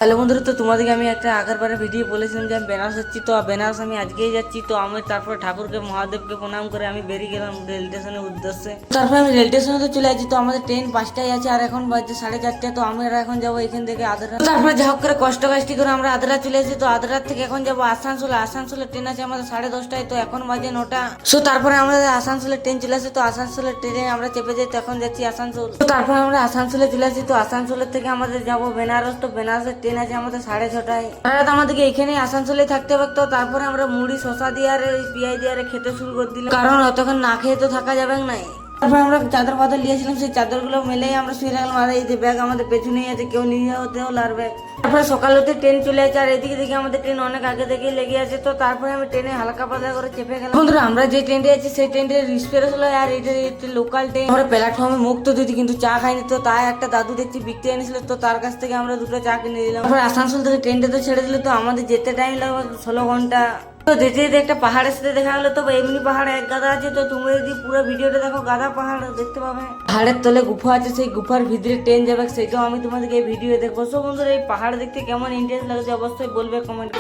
Hello বন্ধুরা, তো তোমাদেরকে আমি একটা আগেরবারে ভিডিও বলেছিলাম যে আমি বেনারস যাচ্ছি। তো বেনারস আমি আজকেই যাচ্ছি। তো আমি তারপরে ঠাকুরকে মহাদেবকে প্রণাম করে আমি বেরিয়ে গেলাম রেল স্টেশনের উদ্দেশ্যে। তারপরে আমি রেল স্টেশনে তো চলে যাচ্ছি। তো আমাদের ট্রেন 5টায় আছে আর এখন বাজছে 4:30। তো আমরা এখন যাবো এখান থেকে আদ্রা। তারপরে যা হোক করে কষ্ট করে আমরা আদ্রা চলে এসেছি। তো আদ্রার থেকে এখন যাবো আসানসোলে। আসানসোলের ট্রেন আছে আমাদের 10:30টায়। তো এখন বাজে 9টা। সো তারপরে আমাদের আসানসোলের ট্রেন চলে আসে। তো আসানসোলের ট্রেনে আমরা চেপে যাই। তো এখন যাচ্ছি আসানসোল। তো তারপরে আমরা আসানসোলে চলে আসি। তো আসানসোলের থেকে আমাদের যাবো বেনারস। তো বেনারসের ট্রেন আছে আমাদের 6:30টায়। আমাদেরকে এখানে আসানসোলে থাকতে হবে। তো তারপরে আমরা মুড়ি শশা দিয়ে আর পিঁয়াজ দিয়ে আর খেতে শুরু করে দিলাম, কারণ অতক্ষণ না খেয়ে তো থাকা যাবে না। তারপরে আমরা চাদর পাতা নিয়েছিলাম, সেই চাদরগুলো মেলেই আমরা শুয়ে রাখলাম। আর এই যে ব্যাগ আমাদের পেছনেই আছে, কেউ নিয়ে হতেও লার ব্যাগ। তারপরে সকাল হতে ট্রেন চলে আসে আর এদিকে দেখি আমাদের ট্রেন অনেক আগে থেকেই লেগে আছে। তো তারপরে আমি ট্রেনে হালকা পাতলা করে চেপে গেলাম। বন্ধুরা, আমরা যে ট্রেনটা আছি সেই ট্রেনটা স্পেশাল হয় আর এটা লোকাল ট্রেন। আমরা প্ল্যাটফর্মে মুখ তো দিচ্ছি কিন্তু চা খাইনি। তো তাই একটা দাদু দেখছি বিকতে এনেছিল, তো তার কাছ থেকে আমরা 2টা চা কিনে দিলাম। তারপরে আসানসোল থেকে ট্রেনটা তো ছেড়ে দিল। তো আমাদের যেতে টাইম লাগবে 16 ঘন্টা। তো যেতে যেতে একটা পাহাড়ের সাথে দেখা গেলো। তো এমনি পাহাড়ে এক গাদা আছে। তো তোমরা যদি পুরো ভিডিওটা দেখো গাদা পাহাড় দেখতে পাবে। পাহাড়ের তলে গুফা আছে, সেই গুফার ভিতরে ট্রেন যাবে, সেটাও আমি তোমাদেরকে এই ভিডিও দেখবো। সো বন্ধুরা, এই পাহাড় দেখতে কেমন ইন্টারেস্ট লাগছে অবশ্যই বলবে কমেন্ট।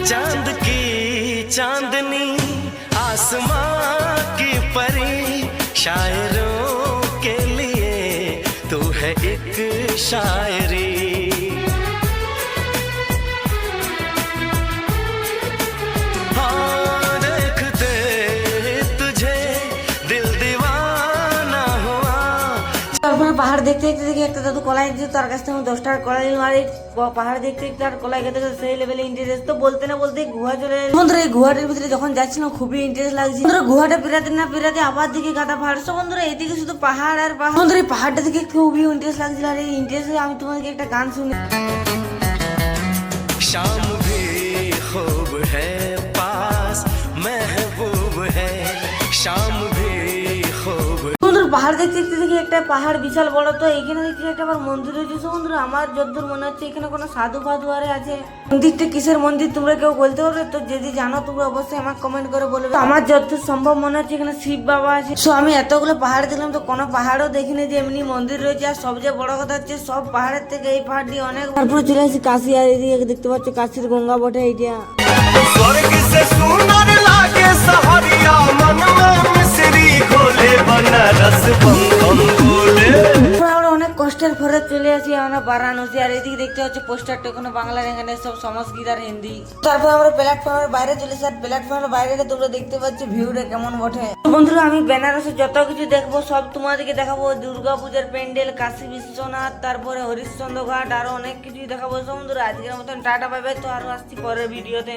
चांद की चांदनी आसमां की परी शायरों के लिए तू है एक शायरी। हाँ, देखते तुझे दिल दीवाना हुआ। তারপরে পাহাড় দেখতে দেখতে দেখি একটা দাদু কলাই দিচ্ছে, তার কাছ থেকে আমি 10 টাকার কলাই নিলাম। আর এই পাহাড় দেখতে দেখতে আর কলাই খেতে খেতে সেই লেভেলে ইন্টারেস্ট। তো বলতে না বলতে গুহা চলে এলো। বন্ধুরা, এই গুহাটার ভিতরে যখন যাচ্ছিলাম খুবই ইন্টারেস্ট লাগছে। বন্ধুরা, গুহাটা পেরাতে না পেরাতে আবার দিকে গাদা পাহাড়। তো বন্ধুরা, এইদিকে শুধু পাহাড় আর পাহাড়। বন্ধুরা, এই পাহাড়টা দেখে খুবই ইন্টারেস্ট লাগছিল। আর এই ইন্টারেস্টে আমি তোমাদেরকে একটা গান শুনি। शाम भी खूब है पास महबूब है शाम भी खूब। বন্ধুরা, পাহাড় দেখতে দেখতে দেখি একটা পাহাড় বিশাল বড়। তো এখানে দেখছি একটা আবার মন্দির রয়েছে। বন্ধুরা, আমার যতদূর মনে হচ্ছে এখানে কোনো সাধু ফাধু আরে আছে। মন্দিরটা কিসের মন্দির তোমরা কেউ বলতে পারবে? তো যদি জানো তোমরা অবশ্যই আমাকে কমেন্ট করে বলবে। তো আমার যতদূর সম্ভব মনে হচ্ছে এখানে শিব বাবা আছে। সো আমি এতগুলো পাহাড় দেখলাম, তো কোনো পাহাড়ও দেখিনি যে এমনি মন্দির রয়েছে। আর সবচেয়ে বড় কথা হচ্ছে সব পাহাড়ের থেকে এই পাহাড়টি অনেক। তারপরে চলে আসি কাশি। আর এদিকে দেখতে পাচ্ছ কাশির গঙ্গা বটে এইটা। स्वर्ग से सुंदर लागे सहरिया मन में मिश्री घोले बनारस बम बम बोले। আমরা অনেক কষ্টের পরে চলে আসি আমরা বারাণসী। আর এদিকে দেখতে হচ্ছে পোস্টারটা কোনো বাংলার, এখানে সব সংস্কৃত আর হিন্দি। তারপর আমরা প্ল্যাটফর্মের বাইরে চলে এসে আর প্ল্যাটফর্মের বাইরে তোমরা দেখতে পাচ্ছ ভিউটা কেমন বটে। বন্ধুরা, আমি বেনারসে যত কিছু দেখবো সব তোমাদেরকে দেখাবো। দুর্গা পূজার প্যান্ডেল, কাশী বিশ্বনাথ, তারপরে হরিশ্চন্দ্র ঘাট, আরো অনেক কিছুই দেখাবো। বন্ধুরা, আজকের মতন টাটা বাই বাই। তো আরো আসছি পরের ভিডিওতে।